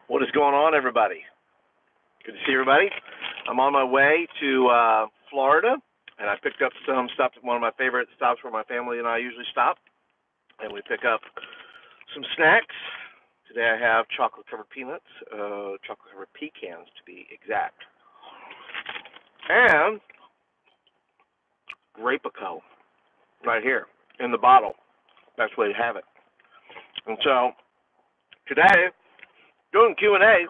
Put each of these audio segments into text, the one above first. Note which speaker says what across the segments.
Speaker 1: What is going on, everybody? Good to see everybody. I'm on my way to Florida, and I picked up some stuff at one of my favorite stops where my family and I usually stop, and we pick up some snacks. Today I have chocolate-covered peanuts, chocolate-covered pecans to be exact, and Grape-A-Co right here in the bottle. Best way to have it. And so today, doing Q&A,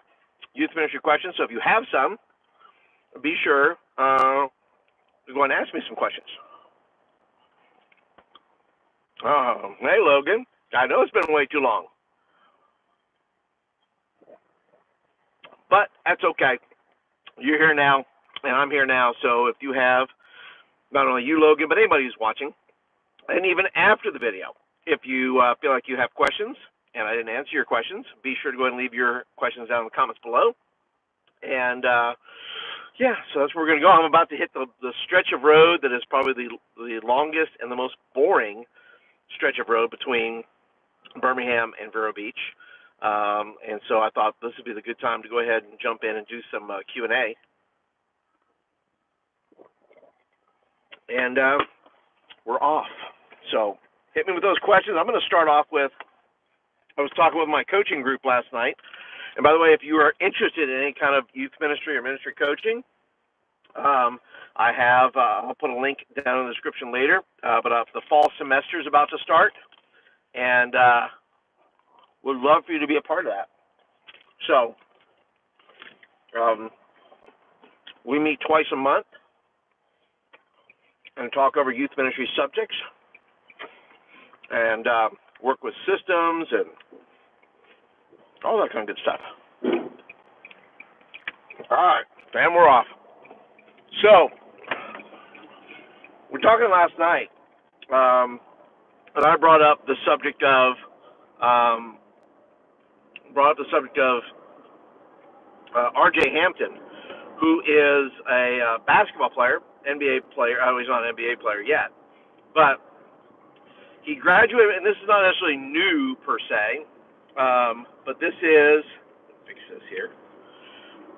Speaker 1: youth ministry questions. So if you have some, be sure to go and ask me some questions. Hey, Logan. I know it's been way too long, but that's okay. You're here now, and I'm here now. So if you have, not only you, Logan, but anybody who's watching, and even after the video, if you feel like you have questions and I didn't answer your questions, be sure to go ahead and leave your questions down in the comments below. And yeah, so that's where we're going to go. I'm about to hit the stretch of road that is probably the longest and the most boring stretch of road between Birmingham and Vero Beach. And so I thought this would be the good time to go ahead and jump in and do some Q&A. And we're off. So hit me with those questions. I'm going to start off with, I was talking with my coaching group last night. And by the way, if you are interested in any kind of youth ministry or ministry coaching, I have, I'll put a link down in the description later, but the fall semester is about to start, and would love for you to be a part of that. So we meet twice a month and talk over youth ministry subjects and work with systems and all that kind of good stuff. All right, and we're off. So, we're talking last night, and I brought up the subject of R.J. Hampton, who is a basketball player, NBA player. Oh, he's not an NBA player yet, but he graduated, and this is not necessarily new per se, but this is, fix this here.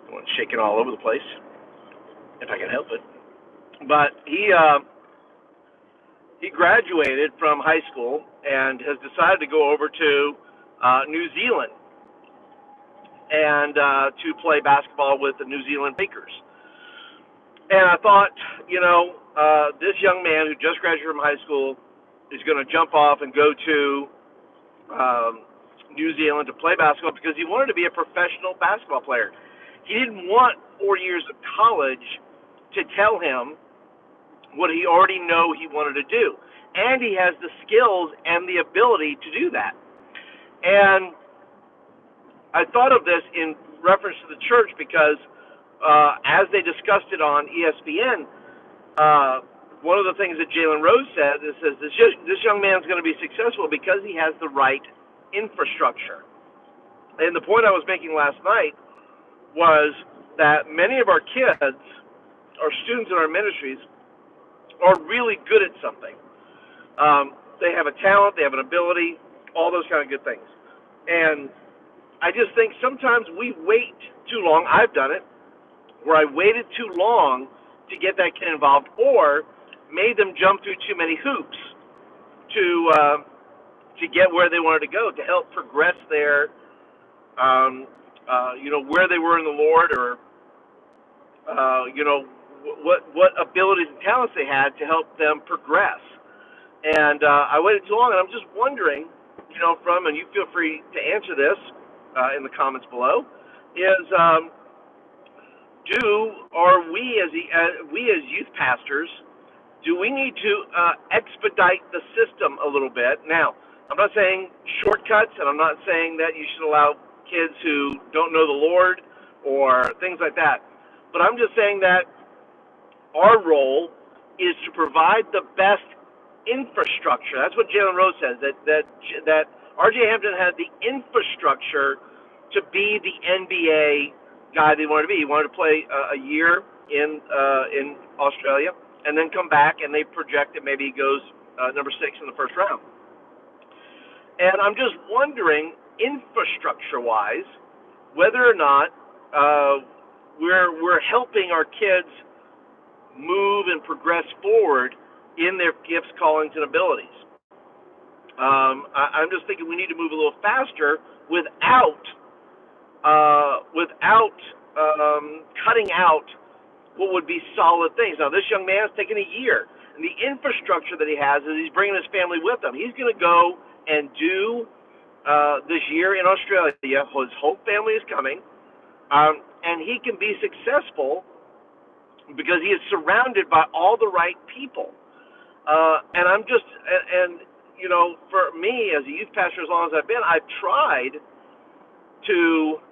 Speaker 1: I want to shake it all over the place, if I can help it. But he graduated from high school and has decided to go over to New Zealand and to play basketball with the New Zealand Lakers. And I thought, this young man who just graduated from high school is going to jump off and go to New Zealand to play basketball because he wanted to be a professional basketball player. He didn't want 4 years of college to tell him what he already knew he wanted to do. And he has the skills and the ability to do that. And I thought of this in reference to the church because as they discussed it on ESPN, one of the things that Jalen Rose said is this young man's going to be successful because he has the right infrastructure. And the point I was making last night was that many of our kids, our students in our ministries, are really good at something. They have a talent, they have an ability, all those kind of good things. And I just think sometimes we wait too long. I've done it, where I waited too long to get that kid involved or made them jump through too many hoops to get where they wanted to go, to help progress their, where they were in the Lord or, what abilities and talents they had to help them progress. And I waited too long, and I'm just wondering, and you feel free to answer this in the comments below, is we as youth pastors, do we need to expedite the system a little bit? Now, I'm not saying shortcuts, and I'm not saying that you should allow kids who don't know the Lord or things like that. But I'm just saying that our role is to provide the best infrastructure. That's what Jalen Rose says, that R.J. Hampton had the infrastructure to be the NBA guy they wanted to be. He wanted to play a year in Australia and then come back, and they project that maybe he goes number 6 in the first round. And I'm just wondering, infrastructure-wise, whether or not we're helping our kids move and progress forward in their gifts, callings, and abilities. I'm just thinking we need to move a little faster without cutting out what would be solid things. Now, this young man's taken a year, and the infrastructure that he has is he's bringing his family with him. He's going to go and do this year in Australia. His whole family is coming, and he can be successful because he is surrounded by all the right people. And I'm just, and you know, for me as a youth pastor, as long as I've been, I've tried to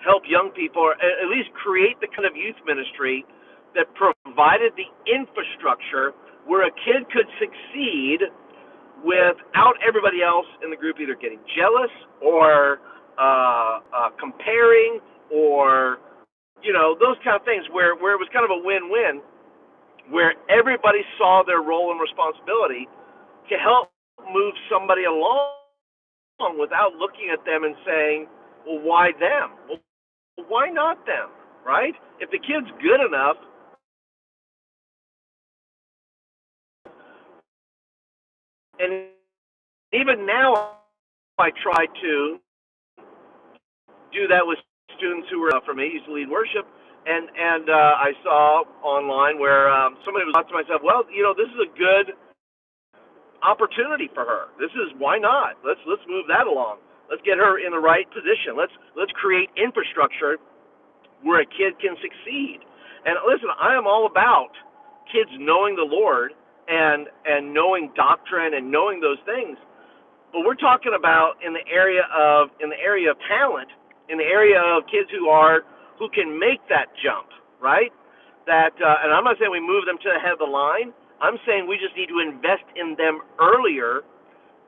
Speaker 1: help young people, or at least create the kind of youth ministry that provided the infrastructure where a kid could succeed without everybody else in the group either getting jealous or comparing, or you know, those kind of things where it was kind of a win-win, where everybody saw their role and responsibility to help move somebody along without looking at them and saying, well, why them? Well, why not them, right? If the kid's good enough, and even now I try to do that with students who were for me, used to lead worship, and I saw online where somebody was asking myself, well, you know, this is a good opportunity for her. This is, why not? Let's move that along. Let's get her in the right position. Let's create infrastructure where a kid can succeed. And listen, I am all about kids knowing the Lord and knowing doctrine and knowing those things. But we're talking about in the area of talent, in the area of kids who can make that jump, right? That and I'm not saying we move them to the head of the line. I'm saying we just need to invest in them earlier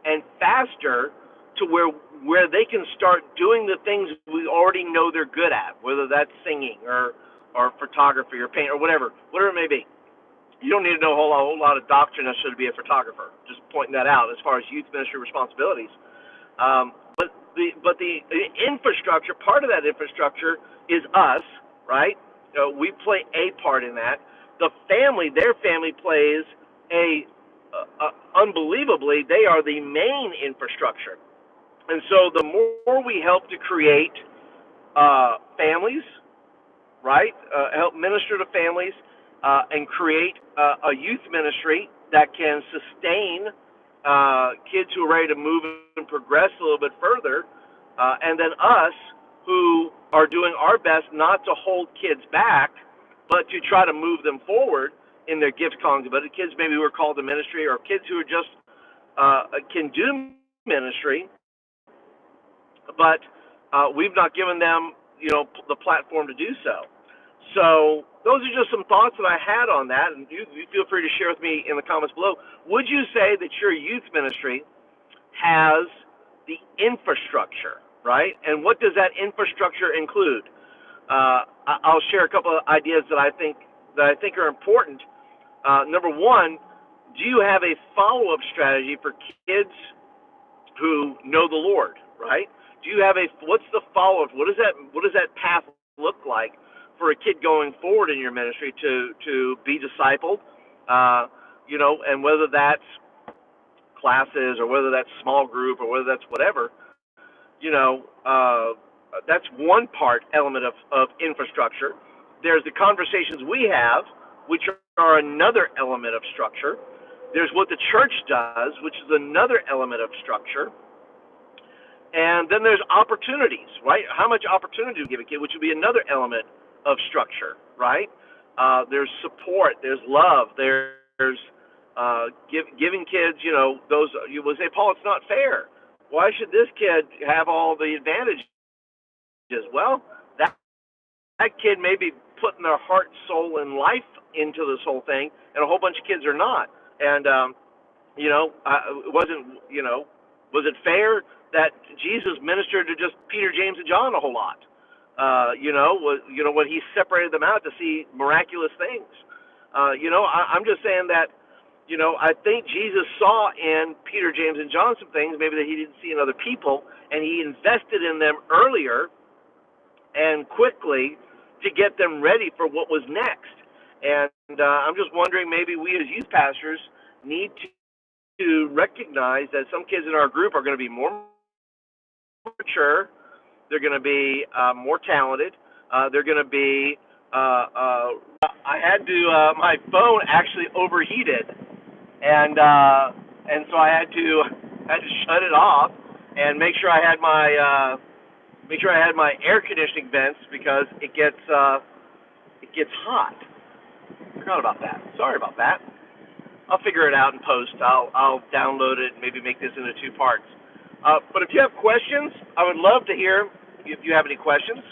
Speaker 1: and faster to where they can start doing the things we already know they're good at, whether that's singing or photography or paint or whatever it may be. You don't need to know a whole lot of doctrine necessarily to be a photographer. Just pointing that out as far as youth ministry responsibilities. But the infrastructure, part of that infrastructure is us, right? We play a part in that. The family, their family plays unbelievably, they are the main infrastructure. And so the more we help to create families, right, help minister to families, and create a youth ministry that can sustain kids who are ready to move and progress a little bit further, and then us who are doing our best not to hold kids back, but to try to move them forward in their gifts, callings, but kids maybe who are called to ministry, or kids who are just can do ministry, but we've not given them, you know, the platform to do so. So those are just some thoughts that I had on that, and you feel free to share with me in the comments below. Would you say that your youth ministry has the infrastructure, right? And what does that infrastructure include? I'll share a couple of ideas that I think are important. Number one, do you have a follow-up strategy for kids who know the Lord, right? Do you have what's the follow-up? What does that path look like for a kid going forward in your ministry to be discipled? You know, and whether that's classes or whether that's small group or whether that's whatever, you know, that's one element of infrastructure. There's the conversations we have, which are another element of structure. There's what the church does, which is another element of structure. And then there's opportunities, right? How much opportunity do we give a kid, which would be another element of structure, right? There's support, there's love, there's giving kids, you know, those, you will say, Paul, it's not fair. Why should this kid have all the advantages? Well, that kid may be putting their heart, soul, and life into this whole thing, and a whole bunch of kids are not. And, you know, was it fair that Jesus ministered to just Peter, James, and John a whole lot? When he separated them out to see miraculous things. I'm just saying that, you know, I think Jesus saw in Peter, James, and John some things maybe that he didn't see in other people, and he invested in them earlier and quickly to get them ready for what was next. And I'm just wondering, maybe we as youth pastors need to recognize that some kids in our group are going to be more mature, they're going to be more talented, they're going to be. I had to. My phone actually overheated, and so I had to shut it off and make sure I had my air conditioning vents because it gets hot. Forgot about that. Sorry about that. I'll figure it out in post. I'll download it and maybe make this into 2 parts. But if you have questions, I would love to hear if you have any questions.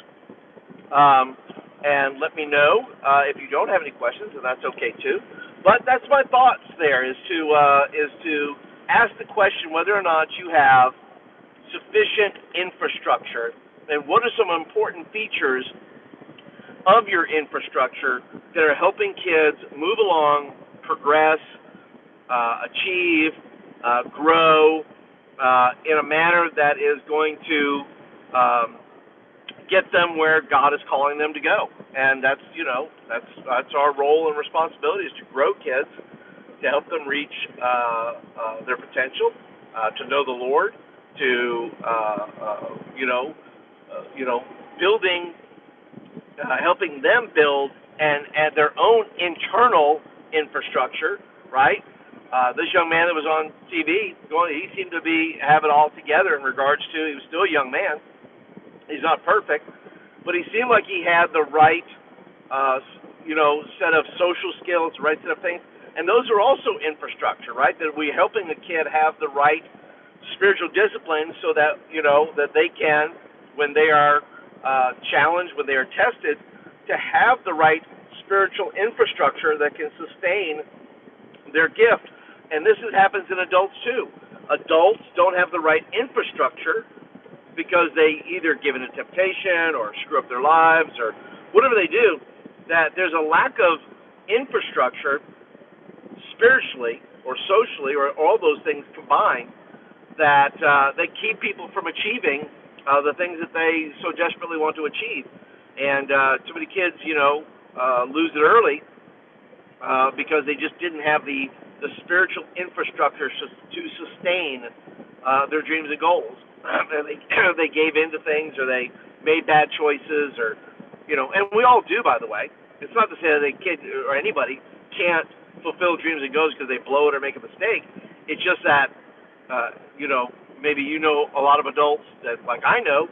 Speaker 1: And let me know if you don't have any questions, and that's okay too. But that's my thoughts. There is to ask the question whether or not you have sufficient infrastructure, and what are some important features of your infrastructure that are helping kids move along, progress, achieve, grow in a manner that is going to get them where God is calling them to go. And that's our role and responsibility, is to grow kids, to help them reach their potential, to know the Lord, to building, helping them build and their own internal infrastructure, right? This young man that was on TV, he seemed to have it all together in regards to, he was still a young man. He's not perfect, but he seemed like he had the right, set of social skills, the right set of things. And those are also infrastructure, right? That we're helping the kid have the right spiritual discipline so that, that they can, when they are challenged, when they are tested, to have the right spiritual infrastructure that can sustain their gift. And this happens in adults too. Adults don't have the right infrastructure because they either give in to temptation or screw up their lives or whatever they do, that there's a lack of infrastructure spiritually or socially or all those things combined that they keep people from achieving the things that they so desperately want to achieve. And too many kids, lose it early because they just didn't have the spiritual infrastructure to sustain their dreams and goals. And they gave in to things, or they made bad choices, or and we all do, by the way. It's not to say that a kid or anybody can't fulfill dreams and goals because they blow it or make a mistake. It's just that maybe a lot of adults that, like I know,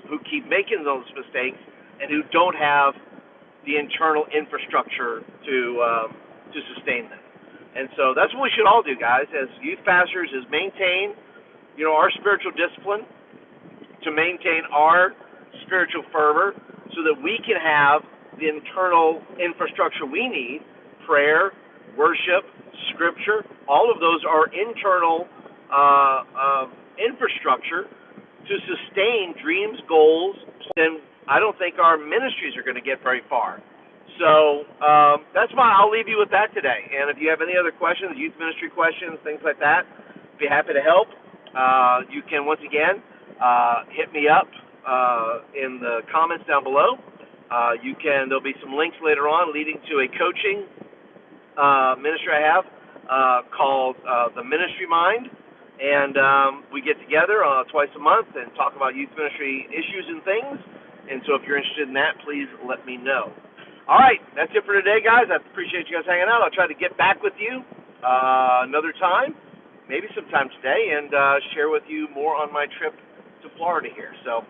Speaker 1: who keep making those mistakes and who don't have the internal infrastructure to sustain them. And so that's what we should all do, guys, as youth pastors, is maintain our spiritual discipline, to maintain our spiritual fervor so that we can have the internal infrastructure we need: prayer, worship, scripture. All of those are internal infrastructure to sustain dreams, goals. Then I don't think our ministries are going to get very far. So I'll leave you with that today. And if you have any other questions, youth ministry questions, things like that, I'd be happy to help. You can, once again, hit me up in the comments down below. There'll be some links later on leading to a coaching ministry I have called The Ministry Mind. And we get together twice a month and talk about youth ministry issues and things. And so if you're interested in that, please let me know. All right, that's it for today, guys. I appreciate you guys hanging out. I'll try to get back with you another time, maybe sometime today, and share with you more on my trip to Florida here. So